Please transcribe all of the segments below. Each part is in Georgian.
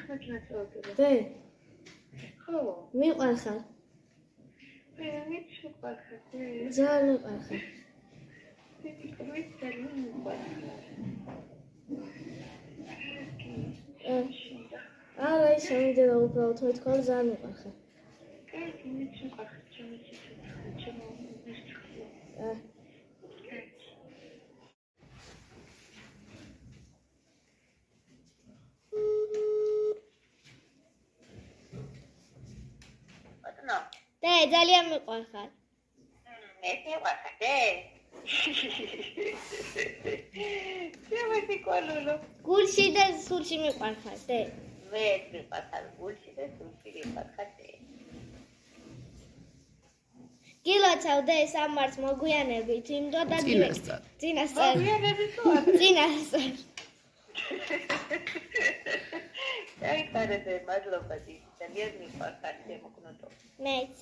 დე ხო მიყვარხარ მით მიყვარხარ ძალიან მიყვარხარ არა ის ამიტომ უბრალოდ მეთქვა ძალიან მიყვარხარ მით მიყვარხარ ჩემო დე ძალიან მიყვარხარ მე მიყვარხარ დე შემოიყვანო გულში და სულში მიყვარხარ დე მე მიყვარხარ გულში და სულში მიყვარხარ დე გილოცავ დე სამარს მოგვიანებით იმდო და წინასწარ მოგვიანებით თუ არა წინასწარ აი კარეთე მადლობა დი ძალიან მიყვარხარ შემოგნოდო მეც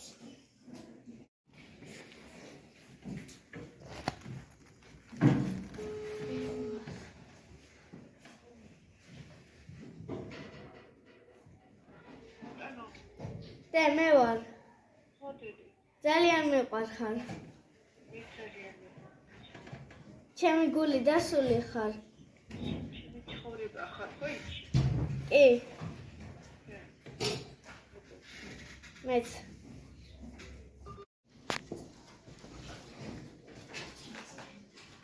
დე მე ვარ ძალიან მიყვარხარ ჩემი გული და სული ხარ ცხოვრება ხარ ხო იცი კი მეც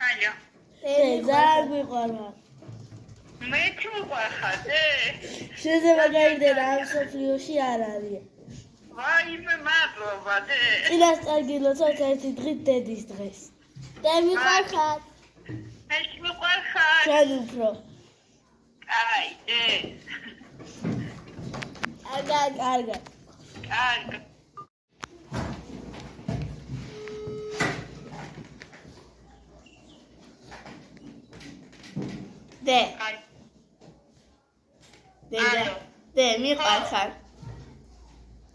ალო დე ძალიან მიყვარხარ მე მიყვარხარ დე შეიძლება გაიგდე რა ამ სოფლიოში არ არის ვაიმე მადლობა დე წინასწარ გილოცავთ ერთი დღით დედის დღეს დე მიყვარხარ მე მიყვარხარ ჩვენ უფრო აი დე კარგად კარგ დე დე მიყვარხარ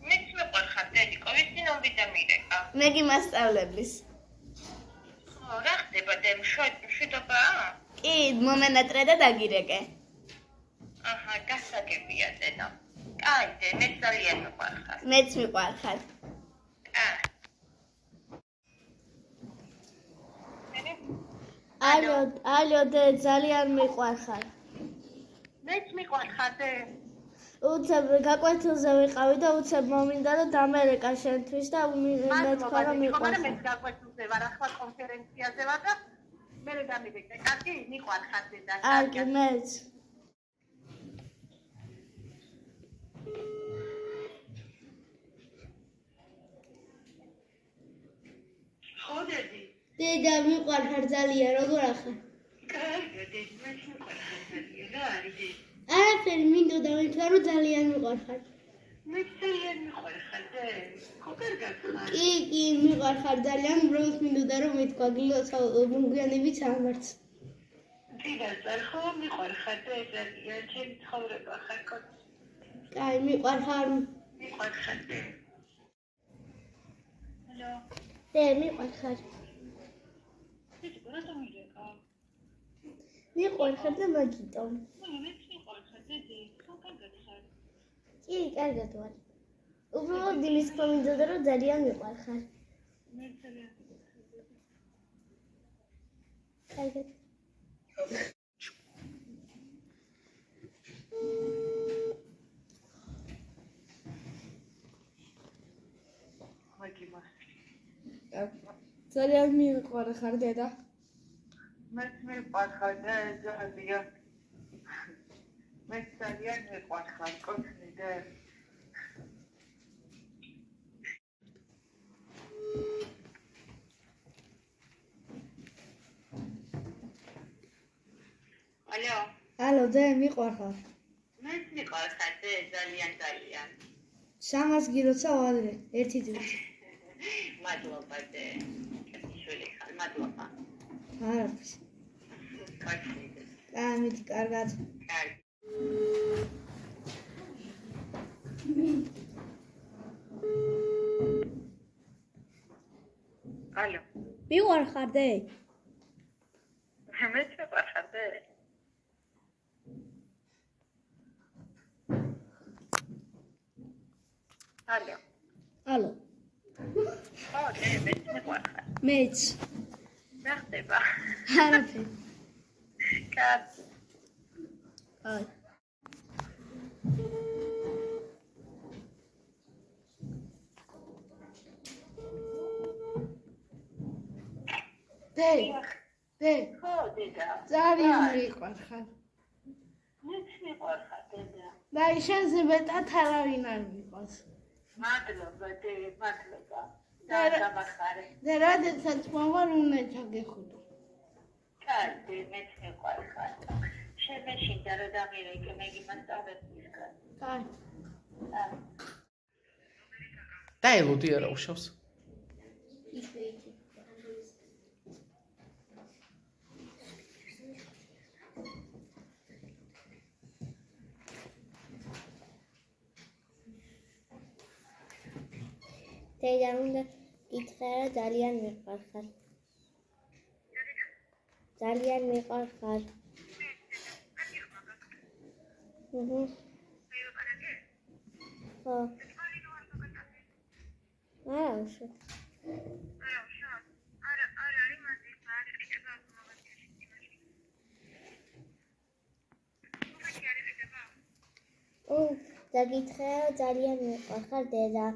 მე მიყვარხარ დედიკო ვიცი ნომბიდა მირეკა მე გიმასწავლებლის ხო რა ხდება დე მშვიდობაა კი მომენატრე და დაგირეკე აჰა გასაგებია დედო კაი დე მე ძალიან მიყვარხარ მეც მიყვარხარ ალო დე ძალიან მიყვარხარ მეც მიყვარხარ დე უცებ გაკვეთილზე ვიყავი და უცებ მომინდა და დამერეკა შენთვის და მეთქვა რომ მიყვარხარ მე გაკვეთილზე ვარ ახლა კონფერენციაზე ვარ და მე დამიგეკე კარგი მიყვარხარ დედა კარგი მეც ხო დედი დედა მიყვარხარ ძალიან როგორ ახარ კარგი დედი მე მიყვარხარ ძალიან რა არის დედი არაფერი მინდოდა მეთქვა რომ ძალიან მიყვარხარ მე ძალიან მიყვარხარ დე ხო კარგად ხარ კი მიყვარხარ ძალიან უბრალოდ მინდოდა რომ მეთქვა გილოცავ მოგვიანებით სამარს წინასწარ ხო მიყვარხარ დე ძალიან ჩემი ცხოვრება ხარ კაცი კაი მიყვარხარ დე ალო დე მიყვარხარ რატომ მირეკა მიყვარხარ და მაგიტომ მე მიყვარხარ დედი ხო კარგად ხარ კი კარგად ვარ უბრალოდ იმის თქმა მინდოდა რომ ძალიან მიყვარხარ მე ძალიან კარგად ძალიან მიყვარხარ დედა მე მიყვარხარ დე ძალიან მე ძალიან მიყვარხარ კოცნი დე ალო დე მიყვარხარ მე მიყვარხარ დე ძალიან სამას გილოცავ ადრე ერთი დღით მადლობა დე შვილი ხარ მადლობა არაფერს კარგი ამით კარგად კარგი ალო მიყვარხარ დე მე მიყვარხარ დე ალო. ალო. ხო, მეც მიყვარხარ. მეც. რა ხდება? არაფერი. კაცი. აი. დე, ხო, დედა. ძალიან მიყვარხარ. მეც მიყვარხარ, დედა. და შენზე მეტად არავინ არ მიყვარს. მადლობა, მადლობა. და გამახარე. და როდესაც მომარ უნდა ჩაგეხუტო. კაცი, მეც მიყვარხარ. შემეშინდა რომ დამირეკე, მე გიმასწავლებისგან. კაი. და ელოდი არა უშავს. დედამ უნდა გითხრა რა ძალიან მიყვარხარ. ძალიან მიყვარხარ. ხო. აუშო. და გითხრა რა ძალიან მიყვარხარ დედა.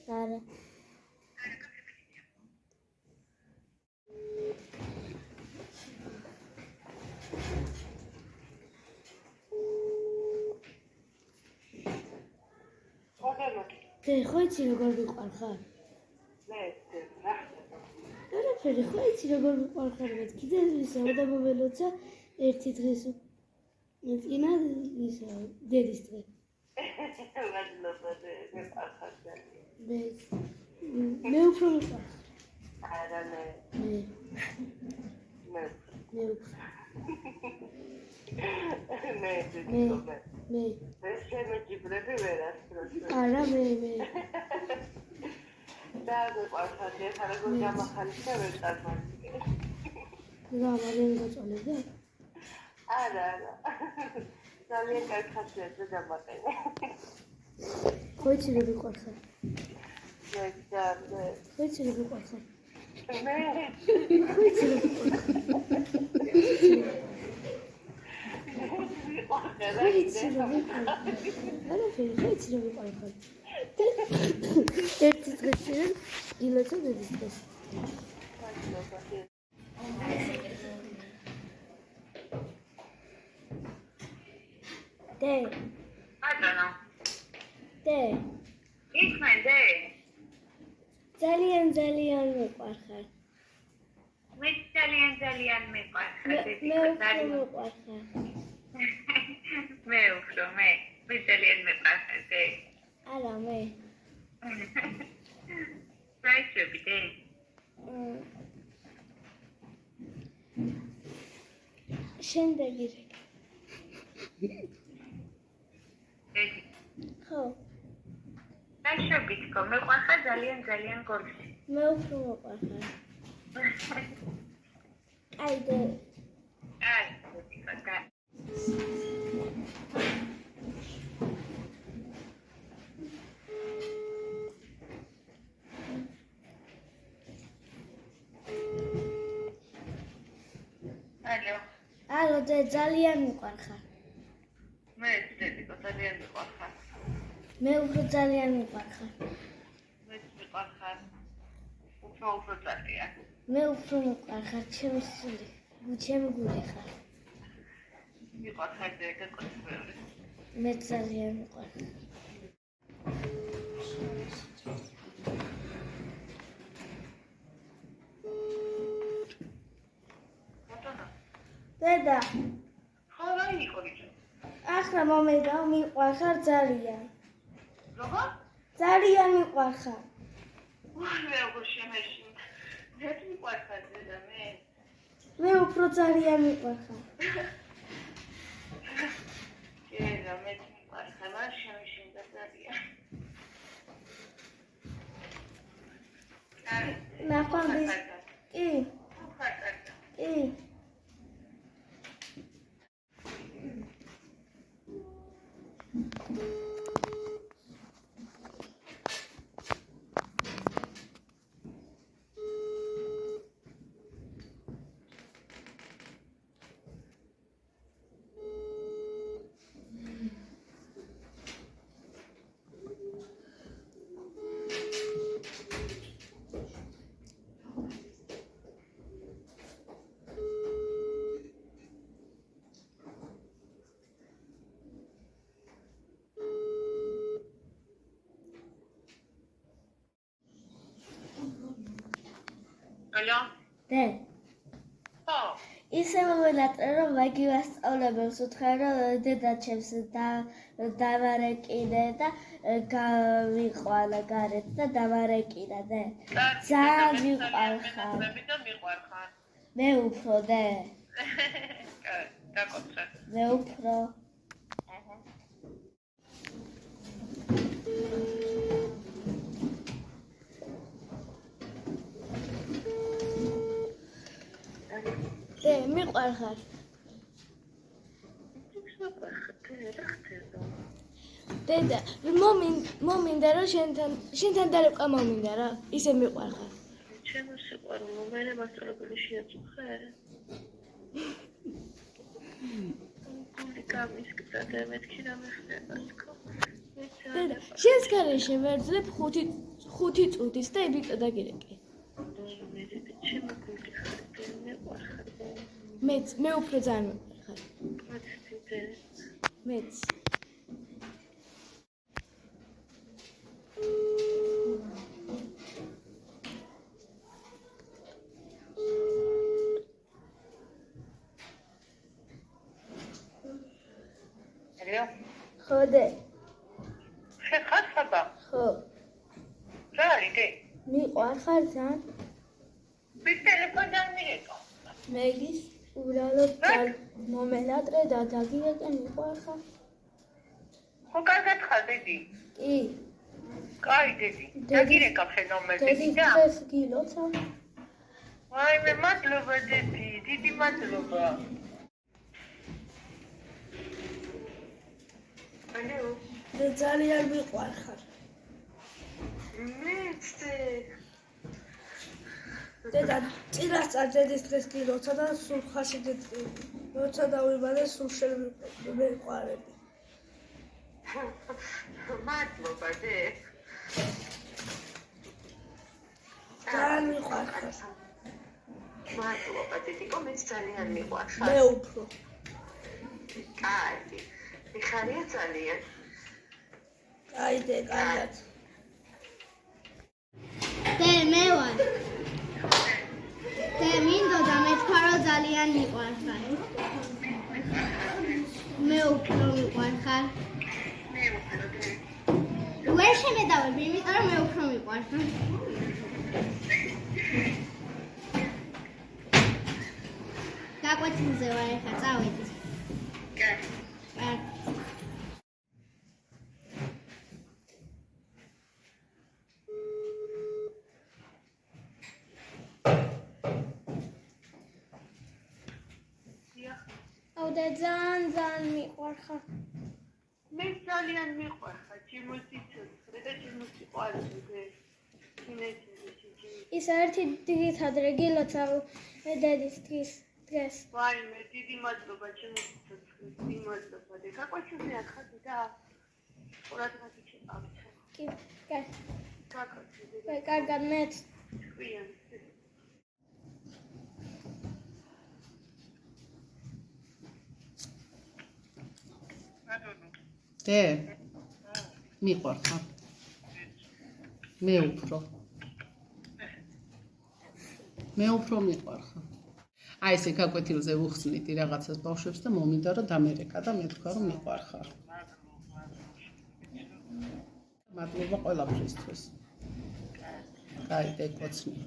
არა. დე ხო იცი როგორ მიყვარხარ? მე რა არაფერი ხო იცი როგორ მიყვარხარ მე კიდე ისა უნდა მომელოცა ერთი დღეს წინა ისა დედის დღე. მადლობა, მიყვარხარ ძალიან. მე უფრო მიყვარხარ. არა მე. მე შემეჯიბრები ვერასდროს. არა მე. და მიყვარხარ ხარ როგორ გამახალისა ვერ წარმოვიდგე. რა მაგრამ გაწოლებ? არა. ძალიან კარგი ხასიათზე დამაყენე. ხო იცი როგორ მიყვარხარ? მე ხო იცი როგორ მიყვარხარ? მე ხო იცი როგორ მიყვარხარ? არაფერი ხო იცი როგორ მიყვარხარ? ერთი დღეს წინ ილოცე დედის დღეს. დე. აჯანა. დე. იქნენ დე. ძალიან მიყვარხარ. მე ძალიან მიყვარხარ. მე უფრო მიყვარხარ. მე ძალიან მიყვარხარ დე. არა მე. საერთოდ დე. შემდეგი რეკ. ხო. საერთოდ მიყვარხარ ძალიან გორში. მე უფრო მიყვარხარ. აი დე. ალო დე ძალიან მიყვარხარ. მე ძალიან მიყვარხარ. მე უფრო ძალიან მიყვარხარ. მე მიყვარხარ. უფრო ძალიან. მე უფრო მიყვარხარ ჩემი სული. ჩემი გული ხარ. მიყვარხარ დე გაკეთებული. მე ძალიან მიყვარხარ. დედა. ხო რა იყო ისე? ახლა მომედა მიყვარხარ ძალიან. როგორ? ძალიან მიყვარხარ. მე როგორ შემეშინდა? მე მიყვარხარ დედა მე. მე უფრო ძალიან მიყვარხარ. დედა მე მიყვარხარ, რა შემეშინდა ძალიან. ნახვამდის. კი. კი. ალო? დე ხო. ისე მომელატრე რომ მაგი ვასწავლებელს უთხრა რომ დედაჩემს დავარეკინე და გავიყვანა გარეთ და დავარეკინა დე ძალიან მიყვარხარ და მიყვარხარ. მე უფრო დე დაკოცხე. მე უფრო დე მიყვარხარ დედა მომინდა რომ შენთან დარებყა მომინდა რა ისე მიყვარხარ ჩემო სიყვარულო მე მასწავლებელი შეაწუხე გული გამისკდა და მეთქი რამე ხდება თქო დედა შენს გარეშე ვერძლებ 5 წუთის და იბიტო დაგირეკე ჩემო გული ხარ მიყვარხარ მე უფრო ძალიან მიყვარხარ მეც ხო დე შეხარხება ხო რა არის დე მიყვარხარ ძალიან ვის ტელეფონთან მიგეკო მეგის უბრალოდ მომელატრე და დაგირეკე მიყვარხარ ხო კარგად ხარ დედი კი კაი დედი დაგირეკავ შენ ნომერზე დედი დღეს გილოცა ვაიმე მადლობა დედი დიდი მადლობა ალო მე ძალიან მიყვარხარ მეც დედა წინასწარ დედის დღეს გილოცა და სულ ხაში როცა დავიბადე სულ შენ მიყვარები მადლობა დე ძალიან მიყვარხარ მადლობა დედიკო მეც ძალიან მიყვარხარ მე უფრო კაი მიხარია ძალიან აი დე კარგად დე მე ვარ დე მინდოდა მეთქვა რომ ძალიან მიყვარხარ მე უფრო მიყვარხარ მე უფრო დე ვერ შემედავები იმიტომ რომ მე უფრო მიყვარხარ გაკვეთილზე ვარ ახლა წავედი კაი აუ და ძალიან მიყვარხარ მე ძალიან მიყვარხარ ჩემოსიცოცხლე და ჩემოსიყვარული ის ერთი დღით ადრე გილოცა დედის დღეს ვაიმე დიდი მადლობა ჩემოსიცოცხლე დიდი მადლობა და გაყვეჩული ახალი და ყურადღებით შეყავით კი კარგი გაკვეთილი კარგად მეც ქვიან დე მიყვარხარ მე უფრო მიყვარხარ აი ესე გაკვეთილზე ვუხსნიდი რაღაცას ბავშვებს და მომინდა რომ დამერეკა და მეთქვა რომ მიყვარხარ მადლობა ყველაფრისთვის კაი დე კოცნი